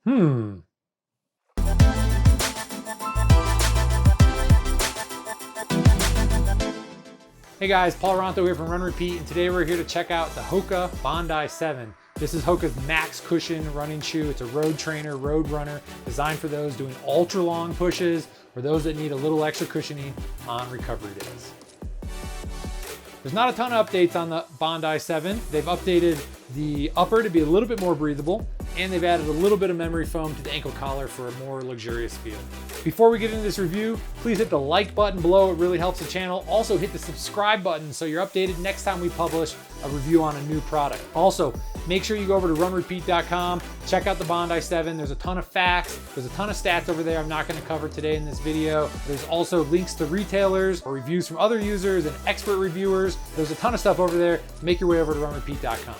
Hey guys, Paul Ronto here from Run Repeat, and today we're here to check out the Hoka Bondi 7. This is Hoka's max cushion running shoe. It's a road trainer, road runner, designed for those doing ultra long pushes or those that need a little extra cushioning on recovery days. There's not a ton of updates on the Bondi 7. They've updated the upper to be a little bit more breathable, and they've added a little bit of memory foam to the ankle collar for a more luxurious feel. Before we get into this review, please hit the like button below. It really helps the channel. Also hit the subscribe button so you're updated next time we publish a review on a new product. Also, make sure you go over to RunRepeat.com, check out the Bondi 7. There's a ton of facts, there's a ton of stats over there I'm not gonna cover today in this video. There's also links to retailers or reviews from other users and expert reviewers. There's a ton of stuff over there. Make your way over to RunRepeat.com.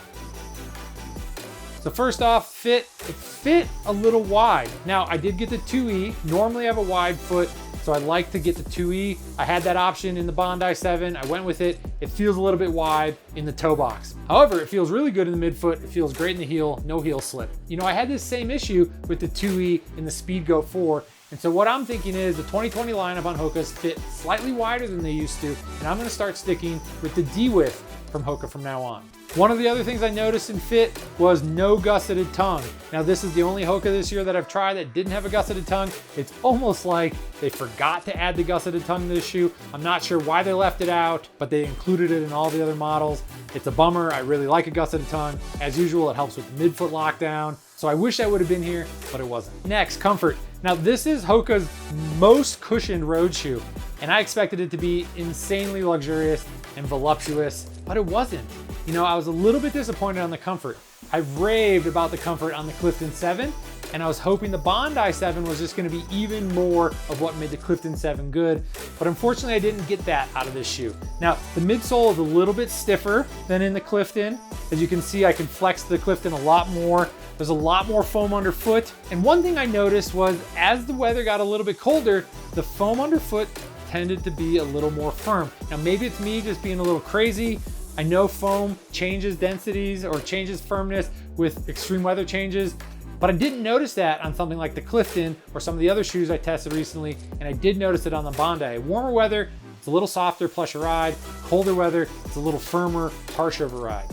So first off, it fit a little wide. Now I did get the 2E. Normally I have a wide foot, so I like to get the 2E. I had that option in the Bondi 7. I went with it. It feels a little bit wide in the toe box. However, it feels really good in the midfoot. It feels great in the heel, no heel slip. You know, I had this same issue with the 2E in the Speedgoat 4. And so what I'm thinking is the 2020 lineup on Hoka's fit slightly wider than they used to, and I'm gonna start sticking with the D width from Hoka from now on. One of the other things I noticed in fit was no gusseted tongue. Now this is the only Hoka this year that I've tried that didn't have a gusseted tongue. It's almost like they forgot to add the gusseted tongue to this shoe. I'm not sure why they left it out, but they included it in all the other models. It's a bummer. I really like a gusseted tongue. As usual, it helps with midfoot lockdown. So I wish that would have been here, but it wasn't. Next, comfort. Now this is Hoka's most cushioned road shoe, and I expected it to be insanely luxurious and voluptuous, but it wasn't. You know, I was a little bit disappointed on the comfort. I raved about the comfort on the Clifton 7, and I was hoping the Bondi 7 was just gonna be even more of what made the Clifton 7 good, but unfortunately I didn't get that out of this shoe. Now, the midsole is a little bit stiffer than in the Clifton. As you can see, I can flex the Clifton a lot more. There's a lot more foam underfoot. And one thing I noticed was as the weather got a little bit colder, the foam underfoot tended to be a little more firm. Now, maybe it's me just being a little crazy. I know foam changes densities or changes firmness with extreme weather changes, but I didn't notice that on something like the Clifton or some of the other shoes I tested recently, and I did notice it on the Bondi. Warmer weather, it's a little softer, plusher ride. Colder weather, it's a little firmer, harsher of a ride.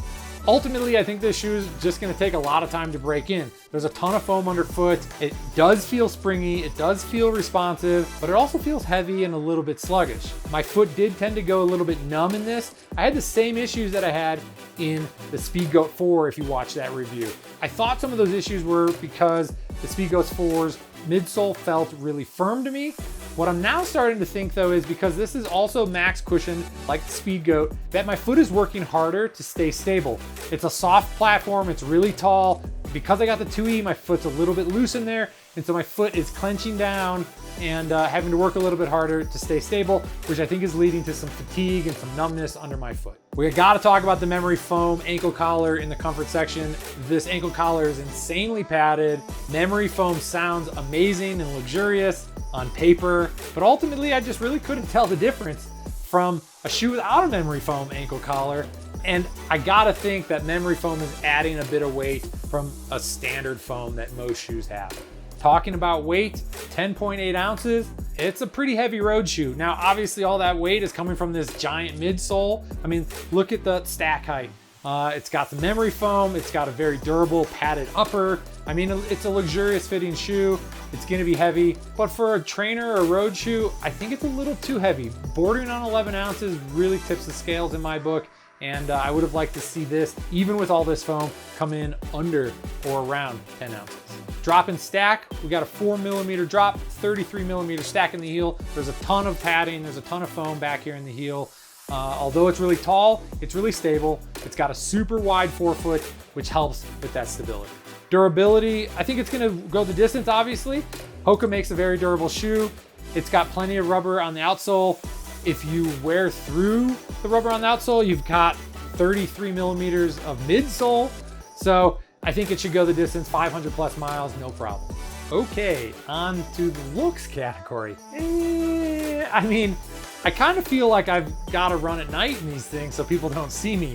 Ultimately, I think this shoe is just gonna take a lot of time to break in. There's a ton of foam underfoot. It does feel springy, it does feel responsive, but it also feels heavy and a little bit sluggish. My foot did tend to go a little bit numb in this. I had the same issues that I had in the Speedgoat 4 if you watch that review. I thought some of those issues were because the Speedgoat 4's midsole felt really firm to me. What I'm now starting to think though is because this is also max cushioned like the Speedgoat, that my foot is working harder to stay stable. It's a soft platform, it's really tall. Because I got the 2E, my foot's a little bit loose in there, and so my foot is clenching down and having to work a little bit harder to stay stable, which I think is leading to some fatigue and some numbness under my foot. We gotta talk about the memory foam ankle collar in the comfort section. This ankle collar is insanely padded. Memory foam sounds amazing and luxurious on paper, but ultimately I just really couldn't tell the difference from a shoe without a memory foam ankle collar. And I gotta think that memory foam is adding a bit of weight from a standard foam that most shoes have. Talking about weight, 10.8 ounces, it's a pretty heavy road shoe. Now, obviously all that weight is coming from this giant midsole. I mean, look at the stack height. It's got the memory foam, it's got a very durable padded upper. I mean, it's a luxurious fitting shoe. It's gonna be heavy, but for a trainer or a road shoe, I think it's a little too heavy. Bordering on 11 ounces really tips the scales in my book. And I would have liked to see this, even with all this foam, come in under or around 10 ounces. Drop and stack, we got a 4mm drop, 33mm stack in the heel. There's a ton of padding, there's a ton of foam back here in the heel. Although it's really tall, it's really stable. It's got a super wide forefoot, which helps with that stability. Durability, I think it's gonna go the distance, obviously. Hoka makes a very durable shoe. It's got plenty of rubber on the outsole. If you wear through the rubber on the outsole, you've got 33mm of midsole. So I think it should go the distance, 500 plus miles, no problem. Okay, on to the looks category. I mean, I kind of feel like I've got to run at night in these things so people don't see me.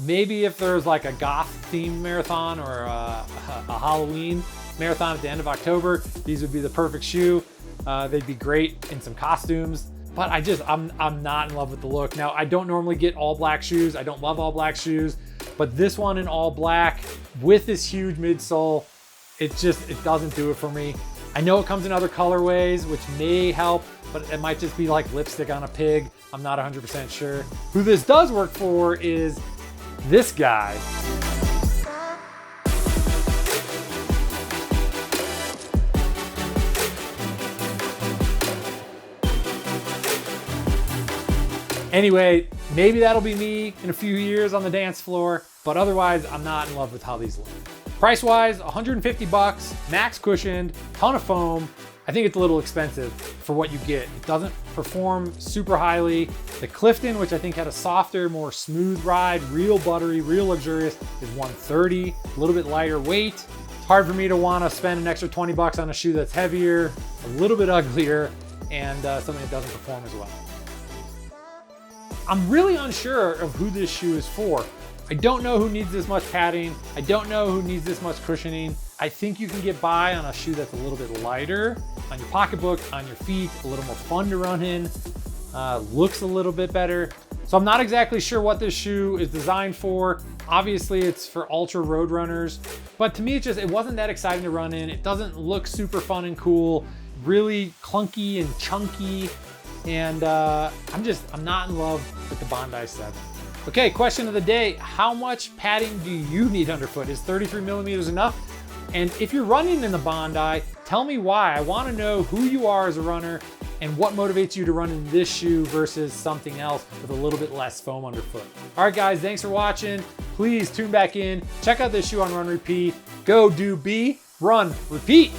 Maybe if there's like a goth themed marathon or a Halloween marathon at the end of October, these would be the perfect shoe. They'd be great in some costumes, but I'm not in love with the look. Now, I don't normally get all black shoes. I don't love all black shoes, but this one in all black with this huge midsole, it doesn't do it for me. I know it comes in other colorways, which may help, but it might just be like lipstick on a pig. I'm not 100% sure. Who this does work for is this guy. Anyway, maybe that'll be me in a few years on the dance floor, but otherwise I'm not in love with how these look. Price-wise, 150 bucks, max cushioned, ton of foam. I think it's a little expensive for what you get. It doesn't perform super highly. The Clifton, which I think had a softer, more smooth ride, real buttery, real luxurious, is 130, a little bit lighter weight. It's hard for me to want to spend an extra 20 bucks on a shoe that's heavier, a little bit uglier, and something that doesn't perform as well. I'm really unsure of who this shoe is for. I don't know who needs this much padding. I don't know who needs this much cushioning. I think you can get by on a shoe that's a little bit lighter on your pocketbook, on your feet, a little more fun to run in, looks a little bit better. So I'm not exactly sure what this shoe is designed for. Obviously it's for ultra road runners, but to me it wasn't that exciting to run in. It doesn't look super fun and cool, really clunky and chunky. And I'm not in love with the Bondi 7. Okay, question of the day. How much padding do you need underfoot? Is 33 millimeters enough? And if you're running in the Bondi, tell me why. I wanna know who you are as a runner and what motivates you to run in this shoe versus something else with a little bit less foam underfoot. All right, guys, thanks for watching. Please tune back in. Check out this shoe on Run Repeat. Go do be, run, repeat.